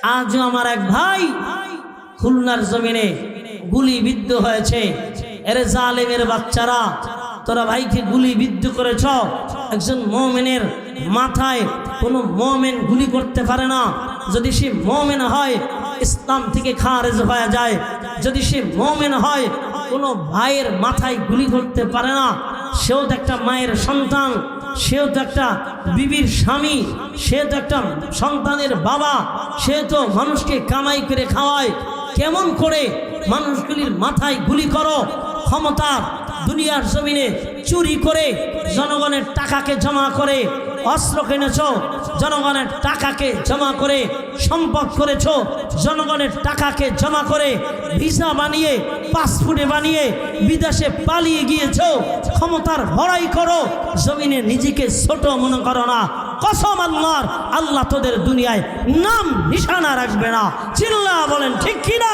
আজও আমার এক ভাই খুলনার জমিনে গুলিবিদ্ধ হয়েছে। এরে জালেমের বাচ্চারা, তোরা ভাইকে গুলিবিদ্ধ করেছ। একজন মুমিনের মাথায় কোনো মুমিন গুলি করতে পারে না। যদি সে মুমিন হয় ইসলাম থেকে খারেজ হয়ে যায়। যদি সে মুমিন হয় কোনো ভাইয়ের মাথায় গুলি করতে পারে না। সেও তো একটা মায়ের সন্তান, সেও তো একটা বিবির স্বামী, সে তো একটা সন্তানের বাবা, সে তো মানুষকে কামাই করে খাওয়ায়। কেমন করে মানুষগুলির মাথায় গুলি করো? ক্ষমতা দুনিয়ার জমিনে চুরি করে জনগণের টাকাকে জমা করে অস্ত্র কিনেছ, জনগণের টাকাকে জমা করে সম্পদ করেছ, জনগণের টাকাকে জমা করে ভিসা বানিয়ে পাসপোর্টে বানিয়ে বিদেশে পালিয়ে গিয়েছ। ক্ষমতার ভরাই করো, জমিনে নিজেকে ছোট মনে করো না। কসম আল্লাহর, আল্লাহ তোদের দুনিয়ায় নাম নিশানা রাখবে না। চিল্লা বলেন ঠিক কিনা?